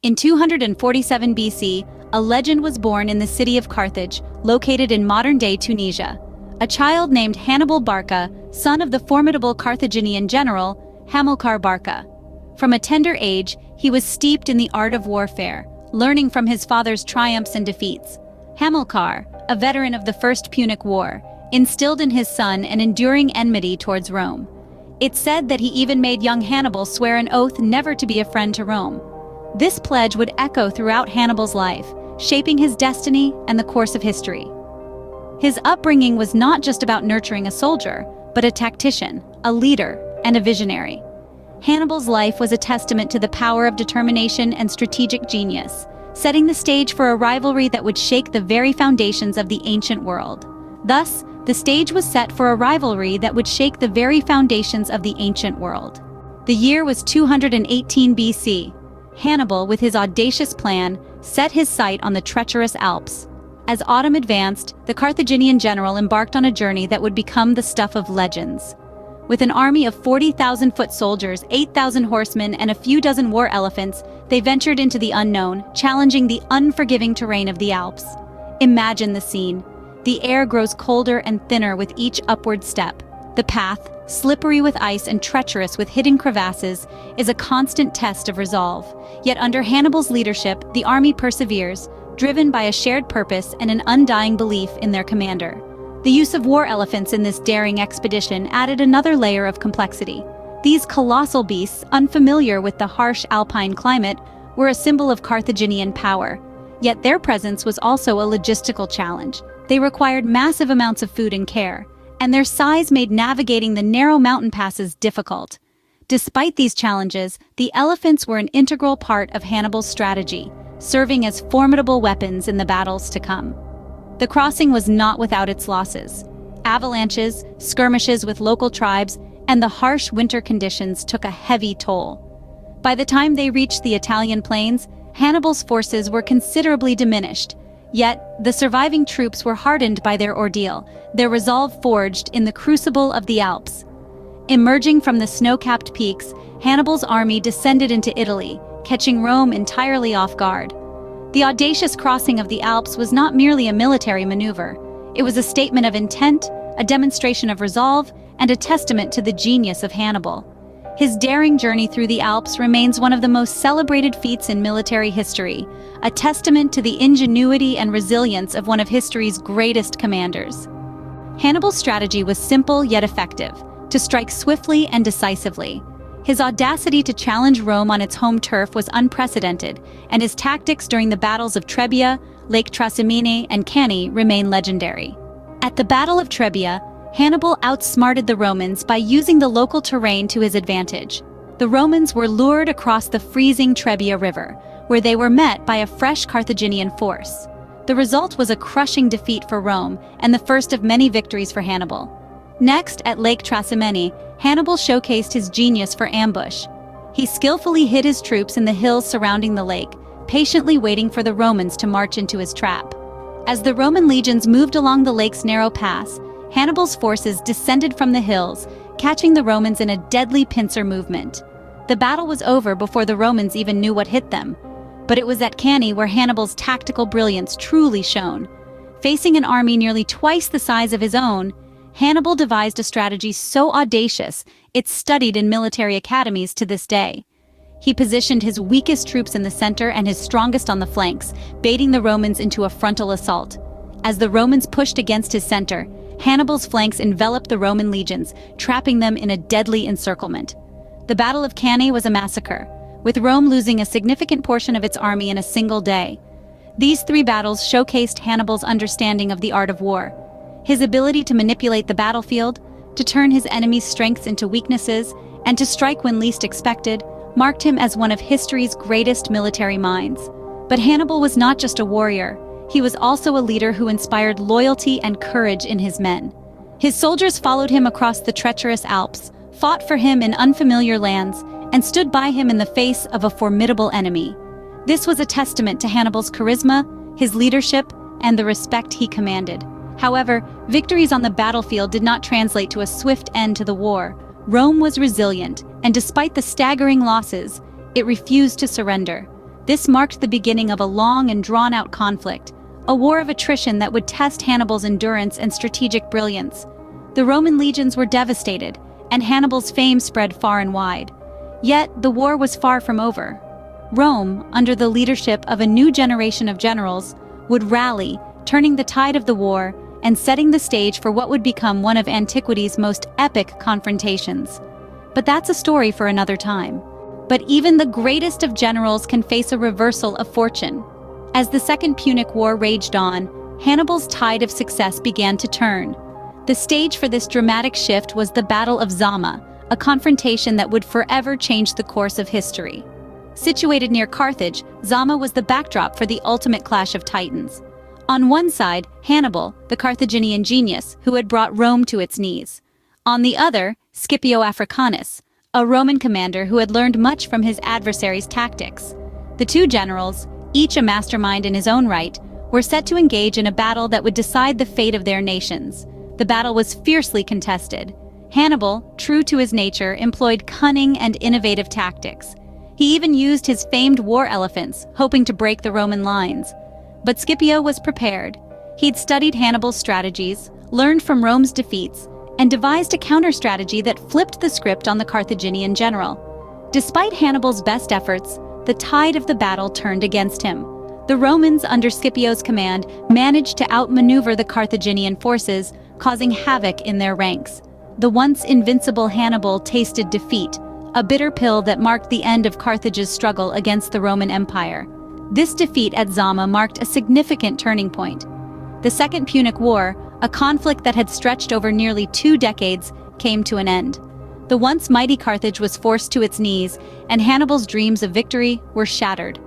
In 247 BC, a legend was born in the city of Carthage, located in modern-day Tunisia. A child named Hannibal Barca, son of the formidable Carthaginian general, Hamilcar Barca. From a tender age, he was steeped in the art of warfare, learning from his father's triumphs and defeats. Hamilcar, a veteran of the First Punic War, instilled in his son an enduring enmity towards Rome. It's said that he even made young Hannibal swear an oath never to be a friend to Rome. This pledge would echo throughout Hannibal's life, shaping his destiny and the course of history. His upbringing was not just about nurturing a soldier, but a tactician, a leader, and a visionary. Hannibal's life was a testament to the power of determination and strategic genius, setting the stage for a rivalry that would shake the very foundations of the ancient world. Thus, the stage was set for a rivalry that would shake the very foundations of the ancient world. The year was 218 BC. Hannibal, with his audacious plan, set his sight on the treacherous Alps. As autumn advanced, the Carthaginian general embarked on a journey that would become the stuff of legends. With an army of 40,000 foot soldiers, 8,000 horsemen, and a few dozen war elephants, they ventured into the unknown, challenging the unforgiving terrain of the Alps. Imagine the scene. The air grows colder and thinner with each upward step. The path, slippery with ice and treacherous with hidden crevasses, is a constant test of resolve. Yet under Hannibal's leadership, the army perseveres, driven by a shared purpose and an undying belief in their commander. The use of war elephants in this daring expedition added another layer of complexity. These colossal beasts, unfamiliar with the harsh alpine climate, were a symbol of Carthaginian power. Yet their presence was also a logistical challenge. They required massive amounts of food and care, and their size made navigating the narrow mountain passes difficult. Despite these challenges, the elephants were an integral part of Hannibal's strategy, serving as formidable weapons in the battles to come. The crossing was not without its losses. Avalanches, skirmishes with local tribes, and the harsh winter conditions took a heavy toll. By the time they reached the Italian plains, Hannibal's forces were considerably diminished. Yet, the surviving troops were hardened by their ordeal, their resolve forged in the crucible of the Alps. Emerging from the snow-capped peaks, Hannibal's army descended into Italy, catching Rome entirely off guard. The audacious crossing of the Alps was not merely a military maneuver. It was a statement of intent, a demonstration of resolve, and a testament to the genius of Hannibal. His daring journey through the Alps remains one of the most celebrated feats in military history, a testament to the ingenuity and resilience of one of history's greatest commanders. Hannibal's strategy was simple yet effective: to strike swiftly and decisively. His audacity to challenge Rome on its home turf was unprecedented, and his tactics during the battles of Trebia, Lake Trasimene, and Cannae remain legendary. At the Battle of Trebia, Hannibal outsmarted the Romans by using the local terrain to his advantage. The Romans were lured across the freezing Trebia River, where they were met by a fresh Carthaginian force. The result was a crushing defeat for Rome and the first of many victories for Hannibal. Next, at Lake Trasimene, Hannibal showcased his genius for ambush. He skillfully hid his troops in the hills surrounding the lake, patiently waiting for the Romans to march into his trap. As the Roman legions moved along the lake's narrow pass, Hannibal's forces descended from the hills, catching the Romans in a deadly pincer movement. The battle was over before the Romans even knew what hit them. But it was at Cannae where Hannibal's tactical brilliance truly shone. Facing an army nearly twice the size of his own, Hannibal devised a strategy so audacious it's studied in military academies to this day. He positioned his weakest troops in the center and his strongest on the flanks, baiting the Romans into a frontal assault. As the Romans pushed against his center, Hannibal's flanks enveloped the Roman legions, trapping them in a deadly encirclement. The Battle of Cannae was a massacre, with Rome losing a significant portion of its army in a single day. These three battles showcased Hannibal's understanding of the art of war. His ability to manipulate the battlefield, to turn his enemies' strengths into weaknesses, and to strike when least expected, marked him as one of history's greatest military minds. But Hannibal was not just a warrior. He was also a leader who inspired loyalty and courage in his men. His soldiers followed him across the treacherous Alps, fought for him in unfamiliar lands, and stood by him in the face of a formidable enemy. This was a testament to Hannibal's charisma, his leadership, and the respect he commanded. However, victories on the battlefield did not translate to a swift end to the war. Rome was resilient, and despite the staggering losses, it refused to surrender. This marked the beginning of a long and drawn-out conflict, a war of attrition that would test Hannibal's endurance and strategic brilliance. The Roman legions were devastated, and Hannibal's fame spread far and wide. Yet, the war was far from over. Rome, under the leadership of a new generation of generals, would rally, turning the tide of the war and setting the stage for what would become one of antiquity's most epic confrontations. But that's a story for another time. But even the greatest of generals can face a reversal of fortune. As the Second Punic War raged on, Hannibal's tide of success began to turn. The stage for this dramatic shift was the Battle of Zama, a confrontation that would forever change the course of history. Situated near Carthage, Zama was the backdrop for the ultimate clash of titans. On one side, Hannibal, the Carthaginian genius, who had brought Rome to its knees. On the other, Scipio Africanus, a Roman commander who had learned much from his adversary's tactics. The two generals, each a mastermind in his own right, were set to engage in a battle that would decide the fate of their nations. The battle was fiercely contested. Hannibal, true to his nature, employed cunning and innovative tactics. He even used his famed war elephants, hoping to break the Roman lines. But Scipio was prepared. He'd studied Hannibal's strategies, learned from Rome's defeats, and devised a counter-strategy that flipped the script on the Carthaginian general. Despite Hannibal's best efforts, the tide of the battle turned against him. The Romans, under Scipio's command, managed to outmaneuver the Carthaginian forces, causing havoc in their ranks. The once invincible Hannibal tasted defeat, a bitter pill that marked the end of Carthage's struggle against the Roman Empire. This defeat at Zama marked a significant turning point. The Second Punic War, a conflict that had stretched over nearly 2 decades, came to an end. The once mighty Carthage was forced to its knees, and Hannibal's dreams of victory were shattered.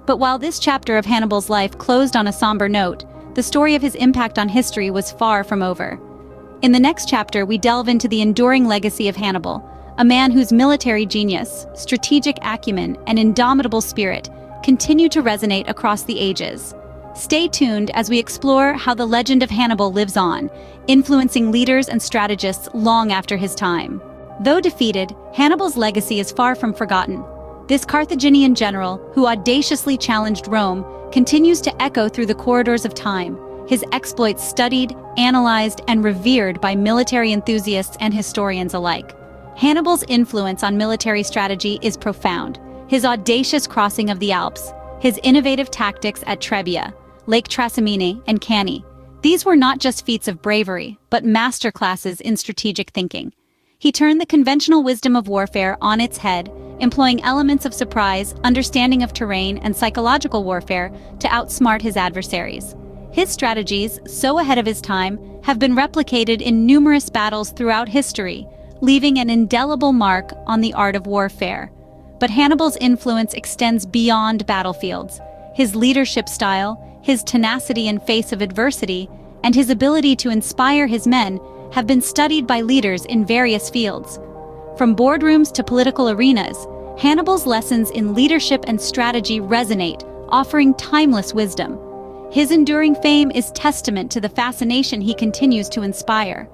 But while this chapter of Hannibal's life closed on a somber note, the story of his impact on history was far from over. In the next chapter, we delve into the enduring legacy of Hannibal, a man whose military genius, strategic acumen, and indomitable spirit continue to resonate across the ages. Stay tuned as we explore how the legend of Hannibal lives on, influencing leaders and strategists long after his time. Though defeated, Hannibal's legacy is far from forgotten. This Carthaginian general, who audaciously challenged Rome, continues to echo through the corridors of time, his exploits studied, analyzed, and revered by military enthusiasts and historians alike. Hannibal's influence on military strategy is profound. His audacious crossing of the Alps, his innovative tactics at Trebia, Lake Trasimene, and Cannae. These were not just feats of bravery, but masterclasses in strategic thinking. He turned the conventional wisdom of warfare on its head, employing elements of surprise, understanding of terrain, and psychological warfare to outsmart his adversaries. His strategies, so ahead of his time, have been replicated in numerous battles throughout history, leaving an indelible mark on the art of warfare. But Hannibal's influence extends beyond battlefields. His leadership style, his tenacity in face of adversity, and his ability to inspire his men have been studied by leaders in various fields. From boardrooms to political arenas, Hannibal's lessons in leadership and strategy resonate, offering timeless wisdom. His enduring fame is testament to the fascination he continues to inspire.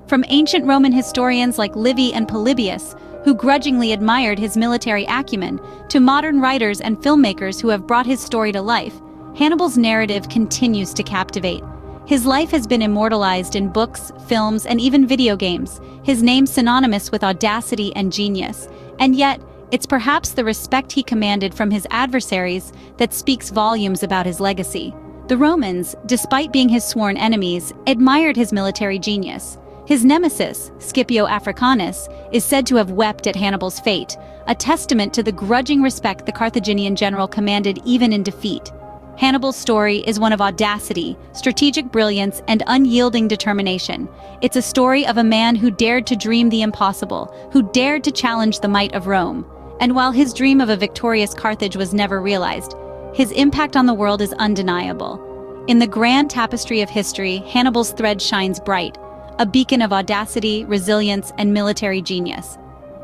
From ancient Roman historians like Livy and Polybius, who grudgingly admired his military acumen, to modern writers and filmmakers who have brought his story to life, Hannibal's narrative continues to captivate. His life has been immortalized in books, films, and even video games, his name synonymous with audacity and genius. And yet, it's perhaps the respect he commanded from his adversaries that speaks volumes about his legacy. The Romans, despite being his sworn enemies, admired his military genius. His nemesis, Scipio Africanus, is said to have wept at Hannibal's fate, a testament to the grudging respect the Carthaginian general commanded even in defeat. Hannibal's story is one of audacity, strategic brilliance, and unyielding determination. It's a story of a man who dared to dream the impossible, who dared to challenge the might of Rome. And while his dream of a victorious Carthage was never realized, his impact on the world is undeniable. In the grand tapestry of history, Hannibal's thread shines bright, a beacon of audacity, resilience, and military genius.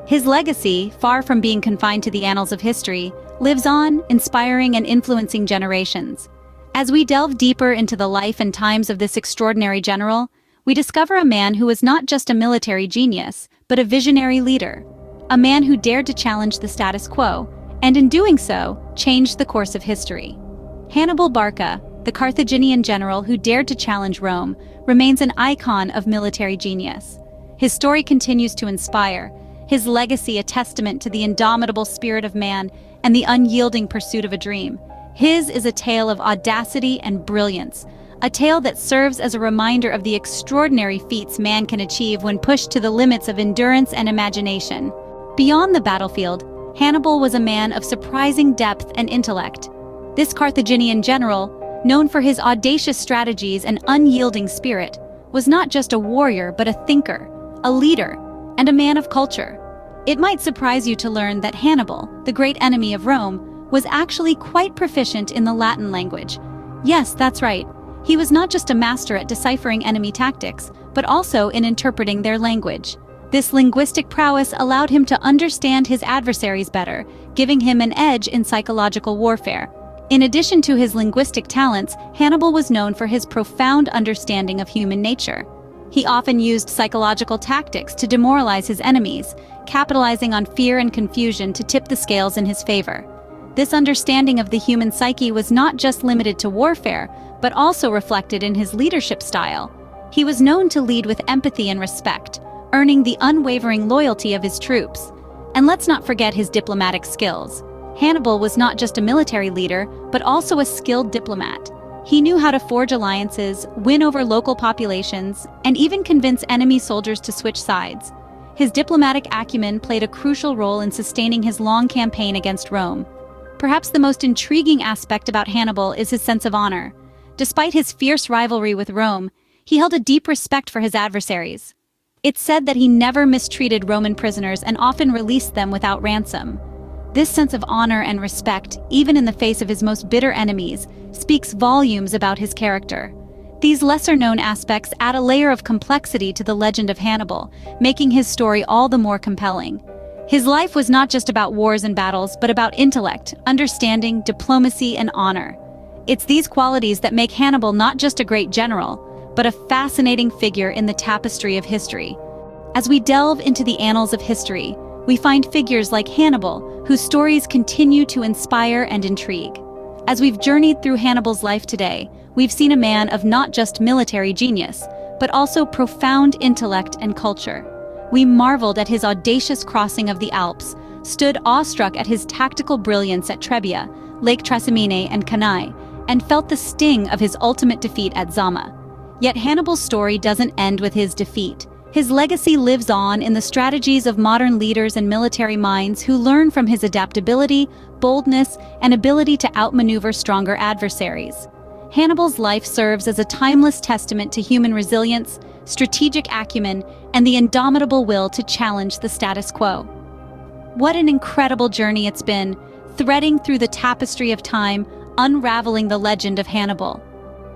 His legacy, far from being confined to the annals of history, lives on, inspiring and influencing generations. As we delve deeper into the life and times of this extraordinary general, we discover a man who was not just a military genius, but a visionary leader. A man who dared to challenge the status quo, and in doing so, changed the course of history. Hannibal Barca, the Carthaginian general who dared to challenge Rome, remains an icon of military genius. His story continues to inspire, his legacy a testament to the indomitable spirit of man and the unyielding pursuit of a dream. His is a tale of audacity and brilliance, a tale that serves as a reminder of the extraordinary feats man can achieve when pushed to the limits of endurance and imagination. Beyond the battlefield, Hannibal was a man of surprising depth and intellect. This Carthaginian general, known for his audacious strategies and unyielding spirit, was not just a warrior but a thinker, a leader, and a man of culture. It might surprise you to learn that Hannibal, the great enemy of Rome, was actually quite proficient in the Latin language. Yes, that's right. He was not just a master at deciphering enemy tactics, but also in interpreting their language. This linguistic prowess allowed him to understand his adversaries better, giving him an edge in psychological warfare. In addition to his linguistic talents, Hannibal was known for his profound understanding of human nature. He often used psychological tactics to demoralize his enemies, capitalizing on fear and confusion to tip the scales in his favor. This understanding of the human psyche was not just limited to warfare, but also reflected in his leadership style. He was known to lead with empathy and respect, earning the unwavering loyalty of his troops. And let's not forget his diplomatic skills. Hannibal was not just a military leader, but also a skilled diplomat. He knew how to forge alliances, win over local populations, and even convince enemy soldiers to switch sides. His diplomatic acumen played a crucial role in sustaining his long campaign against Rome. Perhaps the most intriguing aspect about Hannibal is his sense of honor. Despite his fierce rivalry with Rome, he held a deep respect for his adversaries. It's said that he never mistreated Roman prisoners and often released them without ransom. This sense of honor and respect, even in the face of his most bitter enemies, speaks volumes about his character. These lesser-known aspects add a layer of complexity to the legend of Hannibal, making his story all the more compelling. His life was not just about wars and battles, but about intellect, understanding, diplomacy, and honor. It's these qualities that make Hannibal not just a great general, but a fascinating figure in the tapestry of history. As we delve into the annals of history, we find figures like Hannibal, whose stories continue to inspire and intrigue. As we've journeyed through Hannibal's life today, we've seen a man of not just military genius, but also profound intellect and culture. We marveled at his audacious crossing of the Alps, stood awestruck at his tactical brilliance at Trebia, Lake Trasimene, and Cannae, and felt the sting of his ultimate defeat at Zama. Yet Hannibal's story doesn't end with his defeat. His legacy lives on in the strategies of modern leaders and military minds who learn from his adaptability, boldness, and ability to outmaneuver stronger adversaries. Hannibal's life serves as a timeless testament to human resilience, strategic acumen, and the indomitable will to challenge the status quo. What an incredible journey it's been, threading through the tapestry of time, unraveling the legend of Hannibal.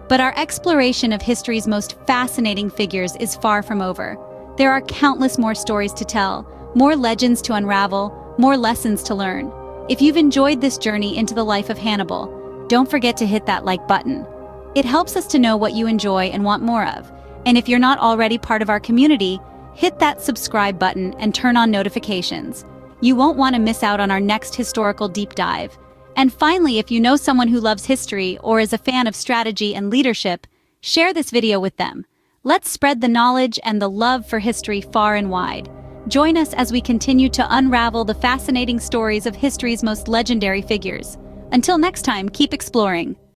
But our exploration of history's most fascinating figures is far from over. There are countless more stories to tell, more legends to unravel, more lessons to learn. If you've enjoyed this journey into the life of Hannibal, don't forget to hit that like button. It helps us to know what you enjoy and want more of. And if you're not already part of our community, hit that subscribe button and turn on notifications. You won't want to miss out on our next historical deep dive. And finally, if you know someone who loves history or is a fan of strategy and leadership, share this video with them. Let's spread the knowledge and the love for history far and wide. Join us as we continue to unravel the fascinating stories of history's most legendary figures. Until next time, keep exploring.